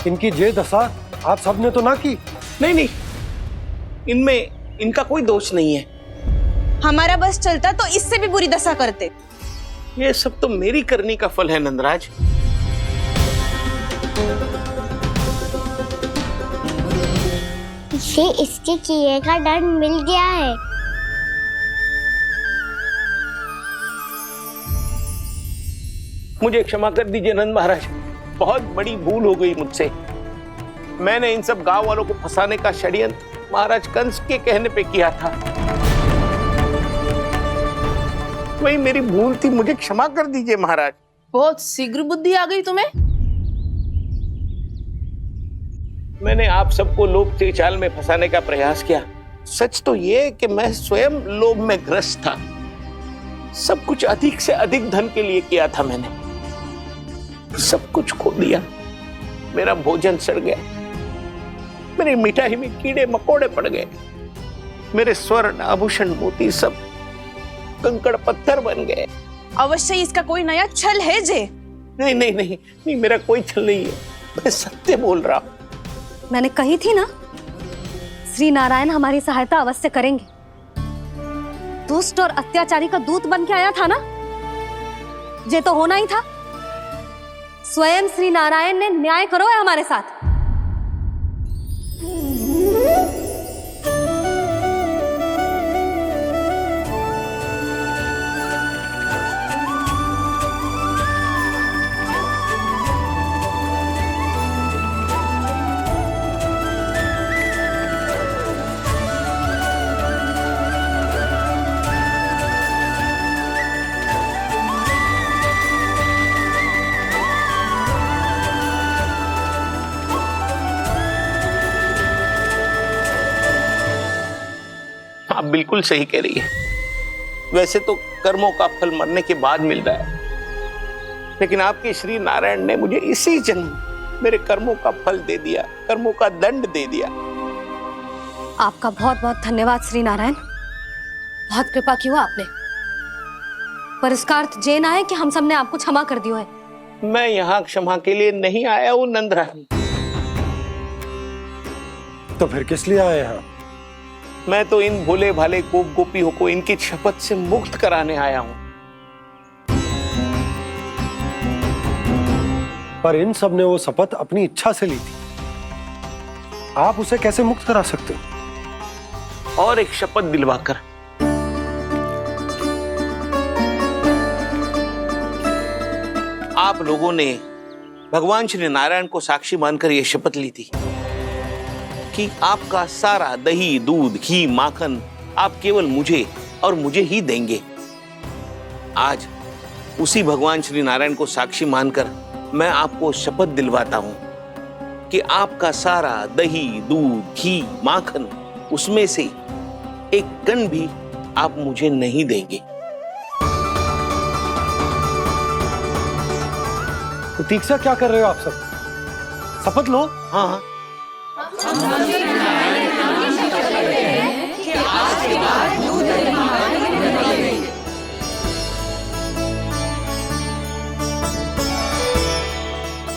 इनकी जे दशा आप सबने तो ना की। नहीं नहीं, इनमें इनका कोई दोष नहीं है। हमारा बस चलता तो इससे भी बुरी दशा करते। ये सब तो मेरी करनी का फल है नंदराज। इसे इसके किए का दंड मिल गया है। मुझे क्षमा कर दीजिए नंद महाराज, बहुत बड़ी भूल हो गई मुझसे। मैंने इन सब गांव वालों को फंसाने का षड्यंत्र महाराज कंस के कहने पे किया था। वही मेरी भूल थी, मुझे क्षमा कर दीजिए महाराज। बहुत शीघ्र बुद्धि आ गई तुम्हें। मैंने आप सबको लोभ के जाल में फंसाने का प्रयास किया। सच तो ये कि मैं स्वयं लोभ में ग्रस्त था। सब कुछ अधिक से अधिक धन के लिए किया था मैंने। सब कुछ खो दिया। मेरा भोजन सड़ गया, मेरी मिठाई में कीड़े मकोड़े पड़ गए, मेरे स्वर्ण आभूषण मोती सब कंकड़ पत्थर बन गए। अवश्य इसका कोई नया छल है जे। नहीं नहीं नहीं नहीं, मेरा कोई छल नहीं है, मैं सत्य बोल रहा हूं। मैंने कही थी ना, श्री नारायण हमारी सहायता अवश्य करेंगे। दुष्ट और अत्याचारी का दूत बन के आया था ना, ये तो होना ही था। स्वयं श्री नारायण ने न्याय करो है हमारे साथ। आप बिल्कुल सही कह रही है। वैसे तो कर्मों का फल मरने के बाद मिल रहा है, लेकिन आपके श्री नारायण ने मुझे इसी जन्म मेरे कर्मों का फल दे दिया, कर्मों का दंड दे दिया। आपका बहुत बहुत धन्यवाद श्री नारायण, बहुत कृपा की हो आपने। पर इसका अर्थ ये ना है कि हम सबने आपको क्षमा कर दिया है। मैं यहाँ क्षमा के लिए नहीं आया हूँ नंदरानी। तो फिर किस लिए आए हैं? मैं तो इन भोले भाले गोप गोपियों को इनकी शपथ से मुक्त कराने आया हूं। पर इन सब ने वो शपथ अपनी इच्छा से ली थी, आप उसे कैसे मुक्त करा सकते हो? और एक शपथ दिलवाकर। आप लोगों ने भगवान श्री नारायण को साक्षी मानकर यह शपथ ली थी कि आपका सारा दही, दूध, घी, माखन आप केवल मुझे और मुझे ही देंगे। आज उसी भगवान श्री नारायण को साक्षी मानकर मैं आपको शपथ दिलवाता हूं कि आपका सारा दही, दूध, घी, माखन उसमें से एक कण भी आप मुझे नहीं देंगे। प्रतीक्षा क्या कर रहे हो आप सब? शपथ लो। हाँ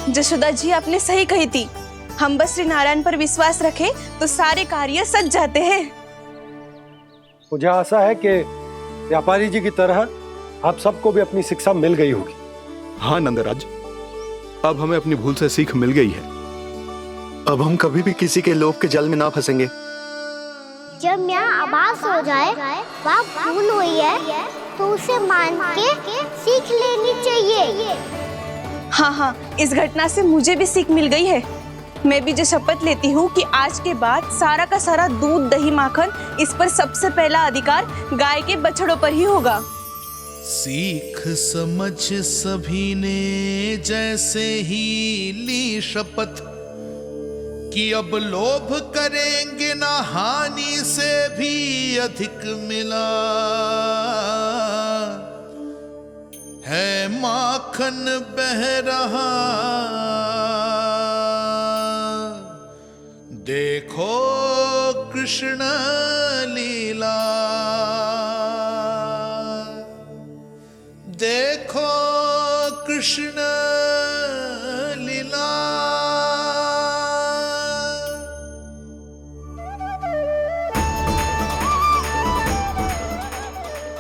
जशोदा जी, आपने सही कही थी। हम बस श्री नारायण पर विश्वास रखें तो सारे कार्य सज जाते हैं। मुझे आशा है कि व्यापारी जी की तरह आप सबको भी अपनी शिक्षा मिल गई होगी। हाँ नंदराज, अब हमें अपनी भूल से सीख मिल गई है। अब हम कभी भी किसी के लोभ के जल में ना फंसेंगे। जब यहाँ आभास हो जाए वहाँ भूल हुई है तो उसे मान के सीख लेनी चाहिए। हाँ हाँ, इस घटना से मुझे भी सीख मिल गई है। मैं भी जो शपथ लेती हूँ कि आज के बाद सारा का सारा दूध, दही, माखन इस पर सबसे पहला अधिकार गाय के बछड़ों पर ही होगा। सीख समझ सभी ने जैसे ही ली शपथ कि अब लोभ करेंगे ना हानि से भी अधिक मिला है, माखन बह रहा देखो कृष्ण लीला, देखो कृष्ण लीला।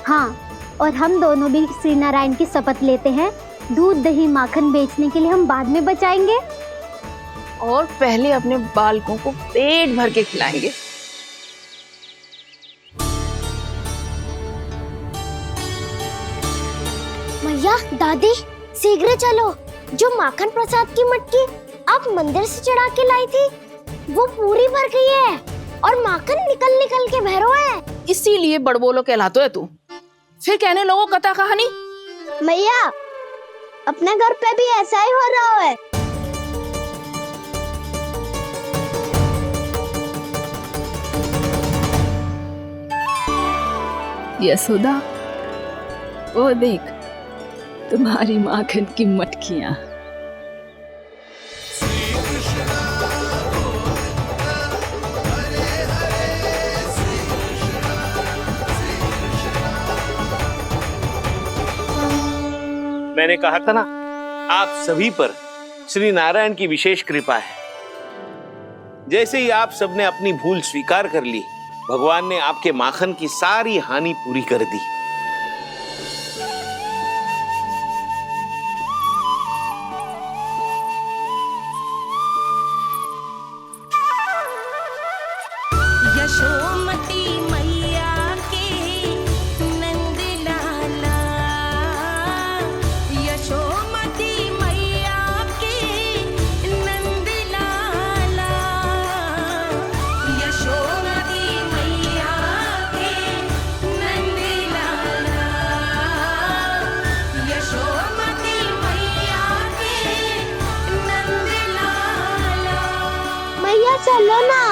हाँ, और हम दोनों भी श्री नारायण की शपथ लेते हैं, दूध दही माखन बेचने के लिए हम बाद में बचाएंगे और पहले अपने बालकों को पेट भर के खिलाएंगे। मैया, दादी, शीघ्र चलो। जो माखन प्रसाद की मटकी आप मंदिर से चढ़ा के लाई थी, वो पूरी भर गई है और माखन निकल निकल के भरो है। इसीलिए बड़बोलो कहलाते है तू। फिर कहने लोगों कथा कहानी। मैया, अपने घर पे भी ऐसा ही हो रहा है। यशोदा, वो देख तुम्हारी माखन की मटकियां। मैंने कहा था ना, आप सभी पर श्री नारायण की विशेष कृपा है। जैसे ही आप सबने अपनी भूल स्वीकार कर ली, भगवान ने आपके माखन की सारी हानि पूरी कर दी। यशोमती मैया के नंद लाला, यशोमती मैया के नंद लाला, यशोमती मैया के नंद लाला, यशोमती मैया के नंद लाला। मैया चलो ना।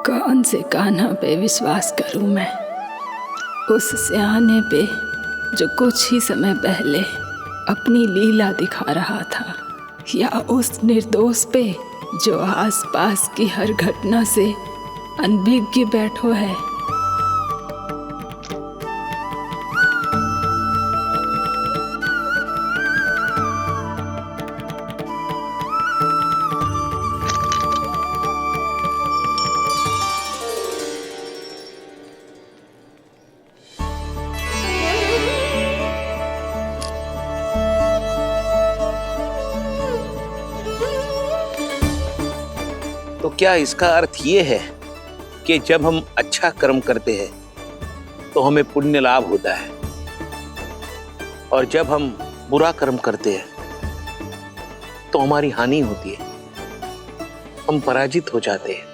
कौन से कान्हा पे विश्वास करूं मैं? उस सियाने पे जो कुछ ही समय पहले अपनी लीला दिखा रहा था, या उस निर्दोष पे जो आसपास की हर घटना से अनभिज्ञ बैठो है? तो क्या इसका अर्थ ये है कि जब हम अच्छा कर्म करते हैं तो हमें पुण्य लाभ होता है, और जब हम बुरा कर्म करते हैं तो हमारी हानि होती है, हम पराजित हो जाते हैं?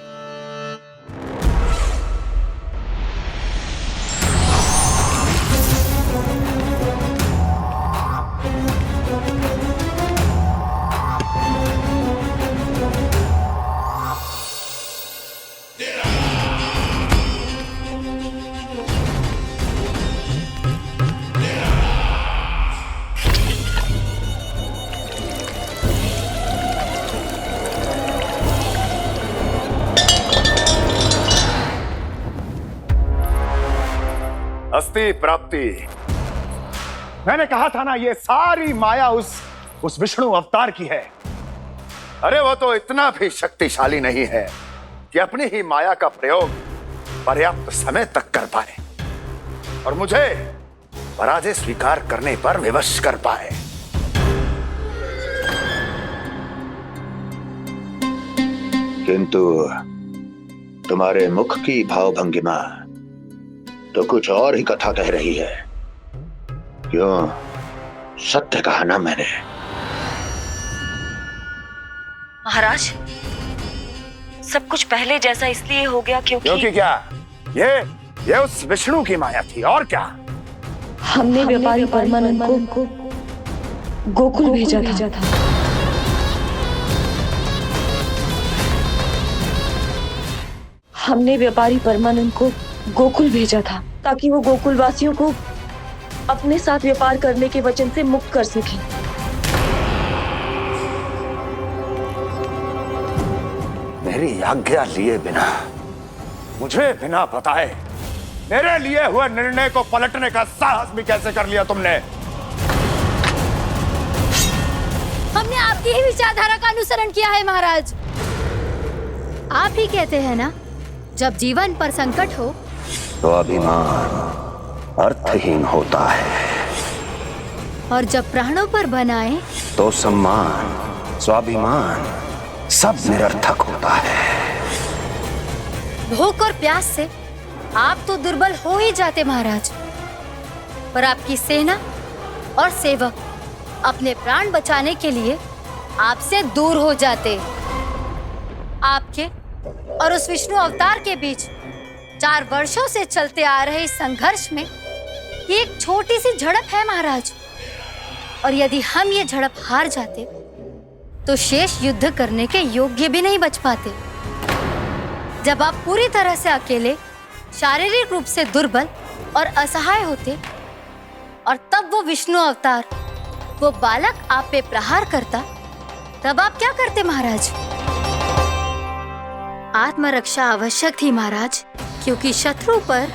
अस्ति प्राप्ति। मैंने कहा था ना, ये सारी माया उस विष्णु अवतार की है। अरे वो तो इतना भी शक्तिशाली नहीं है कि अपनी ही माया का प्रयोग पर्याप्त समय तक कर पाए और मुझे पराजय स्वीकार करने पर विवश कर पाए। किंतु तुम्हारे मुख की भावभंगिमा तो कुछ और ही कथा कह रही है। क्यों? सत्य कहा ना मैंने। महाराज, सब कुछ पहले जैसा इसलिए हो गया क्योंकि क्या? ये उस विष्णु की माया थी, और क्या? हमने व्यापारी परमानंद को गोकुल भेजा था। हमने व्यापारी परमानंद को गोकुल भेजा था ताकि वो गोकुल वासियों को अपने साथ व्यापार करने के वचन से मुक्त कर सके। मेरी आज्ञा लिए बिना, मुझे बिना बताए मेरे लिए हुए निर्णय को पलटने का साहस भी कैसे कर लिया तुमने? हमने आपकी ही विचारधारा का अनुसरण किया है महाराज। आप ही कहते हैं ना, जब जीवन पर संकट हो तो अभिमान अर्थहीन होता है, और जब प्राणों पर बनाए तो सम्मान स्वाभिमान सब निरर्थक होता है। भूख और प्यास से आप तो दुर्बल हो ही जाते महाराज, पर आपकी सेना और सेवक अपने प्राण बचाने के लिए आपसे दूर हो जाते। आपके और उस विष्णु अवतार के बीच 4 वर्षों से चलते आ रहे इस संघर्ष में ये एक छोटी सी झड़प है महाराज, और यदि हम ये झड़प हार जाते तो शेष युद्ध करने के योग्य भी नहीं बच पाते। जब आप पूरी तरह से अकेले, शारीरिक रूप से दुर्बल और असहाय होते, और तब वो विष्णु अवतार, वो बालक आप पे प्रहार करता, तब आप क्या करते महाराज? आत्मरक्षा आवश्यक थी महाराज, क्योंकि शत्रु पर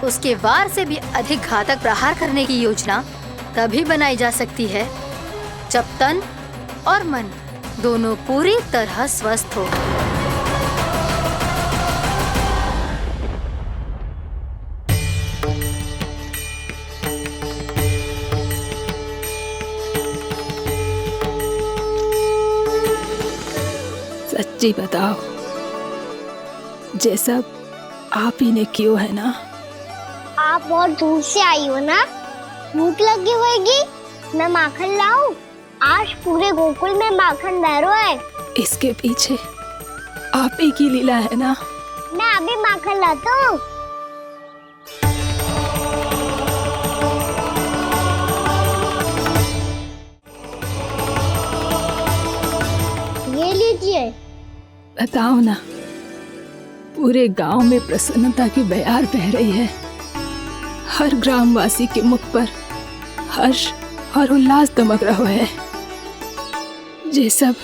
उसके वार से भी अधिक घातक प्रहार करने की योजना तभी बनाई जा सकती है जब तन और मन दोनों पूरी तरह स्वस्थ हो। सच्ची बताओ, जैसा आप ही ने किया है ना? आप बहुत दूर से आई हो ना, भूख लगी होगी। मैं माखन लाऊं? आज पूरे गोकुल में माखन बह रहा है। इसके पीछे आप ही की लीला है ना? मैं अभी माखन लाता हूँ। ये लीजिए। बताओ ना, पूरे गांव में प्रसन्नता की बयार बह रही है। हर ग्रामवासी के मुख पर हर्ष और उल्लास दमक रहा है। ये सब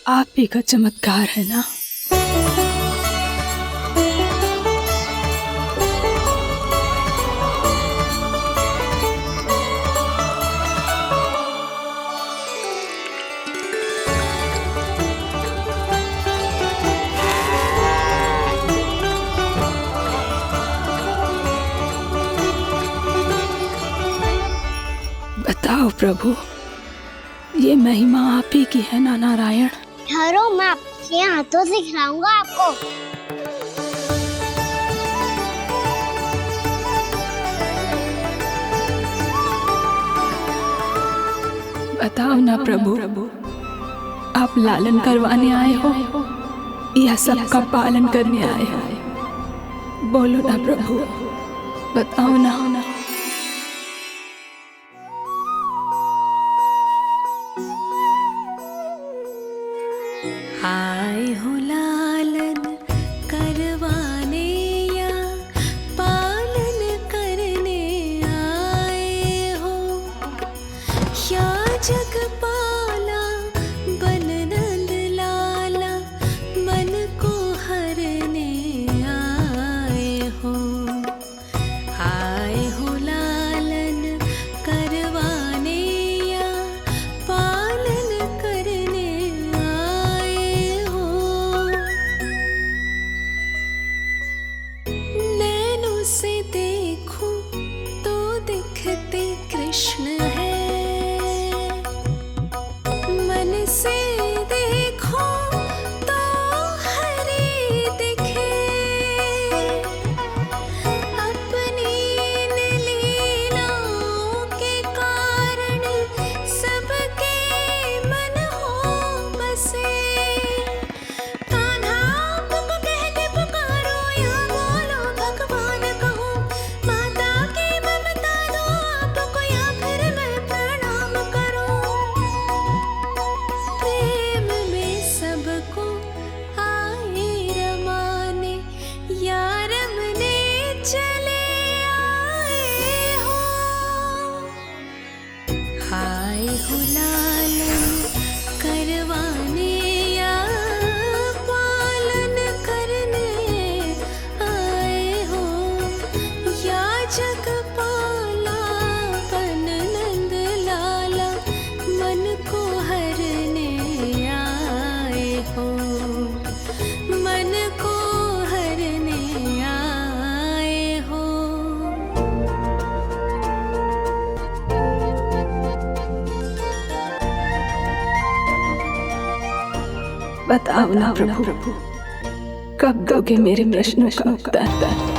आप ही का चमत्कार है ना? बताओ प्रभु, ये महिमा आप ही की है ना नारायण? ठहरो, मैं आपके हाथों से खिलाऊंगा आपको। बताओ ना प्रभु, आप लालन करवाने आए हो या सबका पालन करने आए हो? बोलो ना प्रभु, बताओ ना। आए हो लालन करवाने या पालन करने आए हो, या जगपाला बन नंद लाला मन को हरने आए हो। आए हो लालन करवाने या पालन करने आए हो। नैनों से देखूं तो दिखते कृष्ण है, मन से देखो तो हरि दिखे। अपनी इन लीलाओं के कारण सबके मन हो बसे। कान्हा आपको कह के पुकारो या बोलो भगवान कहो, माता की ममता दो आपको या फिर मैं प्रणाम करूं। प्रेम में सबको आए रमाने, या रमने चले आए हो। आए हो लालन करवाने या पालन जगपाला बन नंद लाला मन को हरने आए हो, मन को हरने आए हो। बताओ ना प्रभु, कब दोगे मेरे प्रश्नों का उत्तर?